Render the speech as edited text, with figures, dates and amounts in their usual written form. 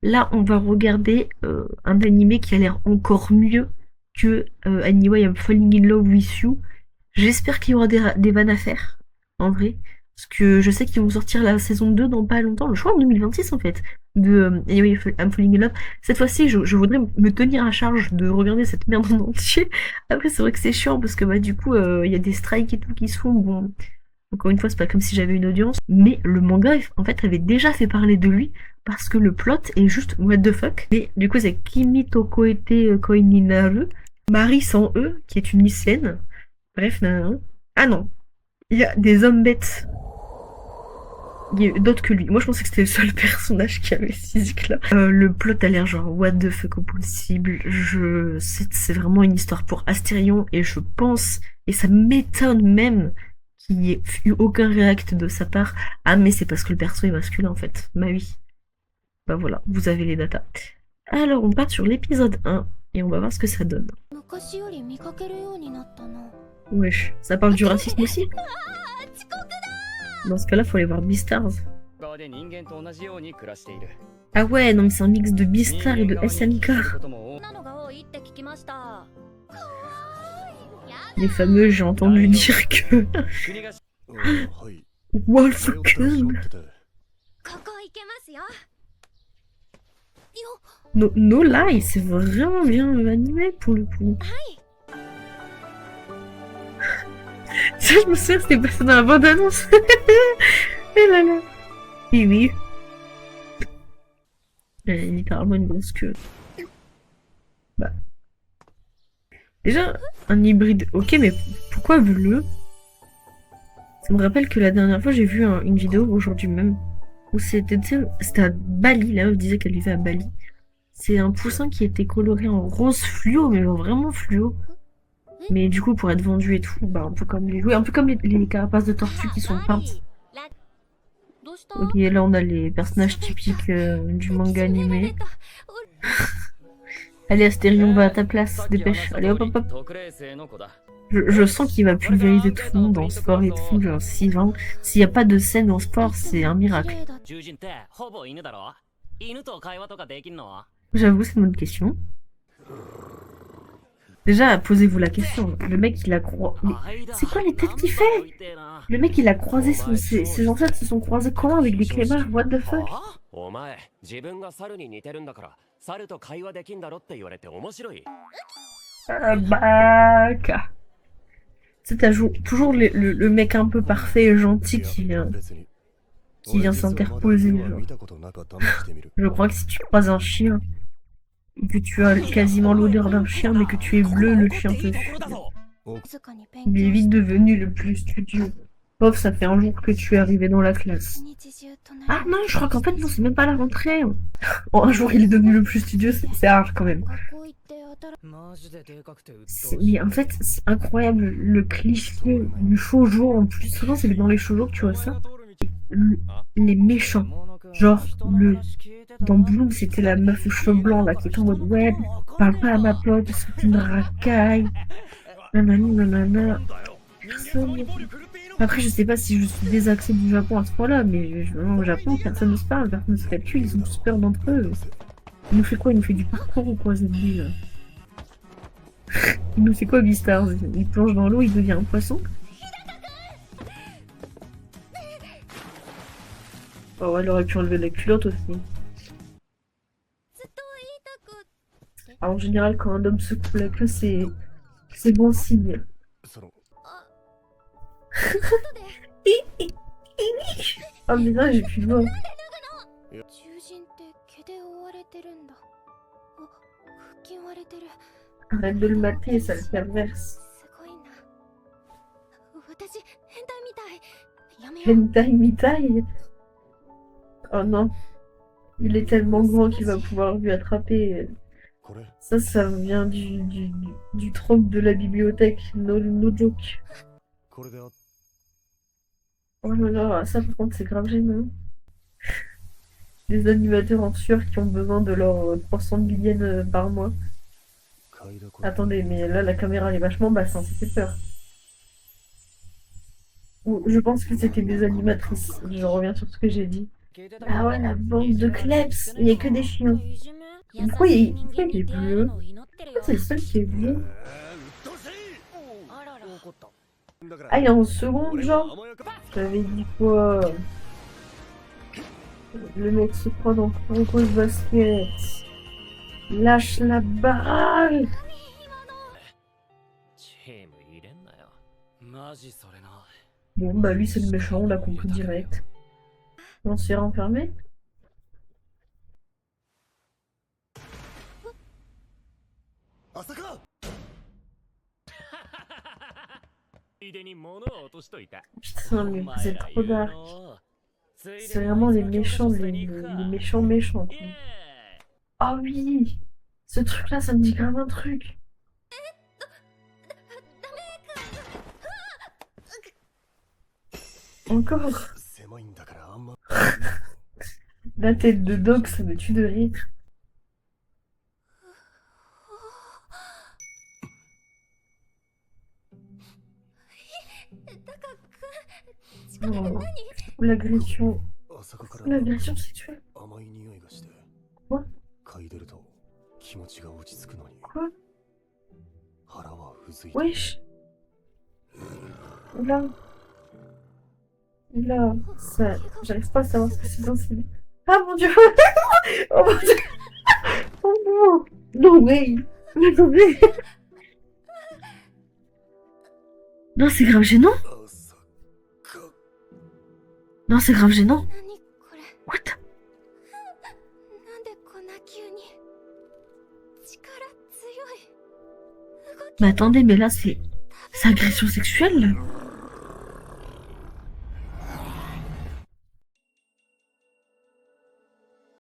Là, on va regarder un animé qui a l'air encore mieux que Anyway I'm Falling in Love with You. J'espère qu'il y aura des vannes à faire, en vrai. Parce que je sais qu'ils vont sortir la saison 2 dans pas longtemps, je crois en 2026 en fait, de Anyway I'm Falling in Love. Cette fois-ci, je voudrais me tenir à charge de regarder cette merde en entier. Après, c'est vrai que c'est chiant parce que bah, du coup, il y a des strikes et tout qui se font. Bon, encore une fois, c'est pas comme si j'avais une audience. Mais le manga, en fait, avait déjà fait parler de lui parce que le plot est juste what the fuck. Mais du coup, c'est Kimi Tokoete Koininaru, Marie sans E, qui est une lycéenne. Bref, nan. Ah non, il y a des hommes bêtes. Il y a d'autres que lui. Moi, je pensais que c'était le seul personnage qui avait ce physique-là. Le plot a l'air genre what the fuck au possible. C'est vraiment une histoire pour Astérion et je pense, et ça m'étonne même qu'il n'y ait eu aucun réact de sa part. Ah, mais c'est parce que le perso est masculin en fait. Bah oui. Bah voilà, vous avez les datas. Alors, on part sur l'épisode 1 et on va voir ce que ça donne. Wesh, ça parle du racisme aussi? Dans ce cas-là, faut aller voir Beastars. Ah ouais, donc c'est un mix de Beastars et de SNK. Les fameux, j'ai entendu dire que... Wolfken. No Lie, c'est vraiment bien animé pour le coup. Ça, je me souviens, c'était passé dans la bande-annonce. Et là là. Oui, oui. Elle a littéralement une grosse queue. Bah. Déjà, un hybride, ok, mais pourquoi bleu? Ça me rappelle que la dernière fois, j'ai vu une vidéo, aujourd'hui même, où c'était à Bali, la meuf disait qu'elle vivait à Bali. C'est un poussin qui était coloré en rose fluo, mais genre vraiment fluo. Mais du coup, pour être vendu et tout, bah un peu comme les... Oui, un peu comme les carapaces de tortue qui sont peintes. Ok, là on a les personnages typiques du manga animé. Allez Astérion, va à ta place, dépêche. Allez hop hop hop. Je sens qu'il va pulvériser tout le monde en sport et tout. Genre, s'il n'y a pas de scène en sport, c'est un miracle. J'avoue, c'est une bonne question. Déjà, posez-vous la question. Le mec, il a croisé... C'est quoi les têtes qu'il fait? Le mec, il a croisé... Ses ancêtres se sont croisés comment avec des clébards? What the fuck? Baka. Tu sais, t'as toujours le mec un peu parfait et gentil qui vient s'interposer. Je crois que si tu croises un chien, que tu as quasiment l'odeur d'un chien, mais que tu es bleu, le chien te fuit. Il est vite devenu le plus studieux. Pauvre, ça fait un jour que tu es arrivé dans la classe. Ah non, je crois qu'en fait, non, c'est même pas la rentrée. Oh, un jour, il est devenu le plus studieux, c'est hard quand même. Mais en fait, c'est incroyable le cliché du shoujo. En plus, souvent, c'est dans les shoujo que tu vois ça. Les méchants. Genre, dans Bloom, c'était la meuf aux cheveux blancs là qui était en mode ouais, parle pas à ma pote, c'est une racaille. Nanani, nanana. Personne. Après, je sais pas si je suis désaxée du Japon à ce point-là, mais au Japon, personne ne se parle, personne ne se calcule, ils ont tous peur d'entre eux. Il nous fait quoi? Il nous fait du parcours ou quoi, cette ville? Il nous fait quoi, Beastars? Il plonge dans l'eau, il devient un poisson? Oh, ouais, elle aurait pu enlever la culotte aussi. Alors, en général, quand un homme secoue la queue, c'est bon signe. Oh, mais là, j'ai plus de mots. Arrête de le mater, ça le perverse. Hentai mitai? Oh non, il est tellement grand qu'il va pouvoir lui attraper. Ça vient du trope de la bibliothèque, no joke. Oh là là, ça par contre c'est grave gênant. Des animateurs en sueur qui ont besoin de leurs 300 000 yens par mois. Attendez, mais là la caméra elle est vachement basse, hein, ça fait peur. Ou je pense que c'était des animatrices, je reviens sur ce que j'ai dit. Ah ouais, la bande de Klebs, il n'y a que des chiens. Pourquoi il est bleu? Pourquoi c'est le seul qui est bleu? Ah, il est en seconde, genre? J'avais dit quoi? Le mec se prend dans Kuroko le basket. Lâche la balle! Bon, bah lui, c'est le méchant, on l'a compris direct. On s'est renfermé? Putain, mais vous êtes trop dark. C'est vraiment les méchants, les méchants méchants, quoi. Ah oui! Ce truc-là, ça me dit grave un truc. Encore. La tête de Doc, ça me tue de rire. Oh, l'agression. L'agression sexuelle. Quoi? Quoi? Wesh. Là. Là. Ça... J'arrive pas à savoir ce que c'est sensible. Ah mon dieu! Oh mon dieu! Oh non! Non, mais... Non, mais... Non, c'est grave gênant! Non, c'est grave gênant! What? Mais attendez, mais là, c'est agression sexuelle, là?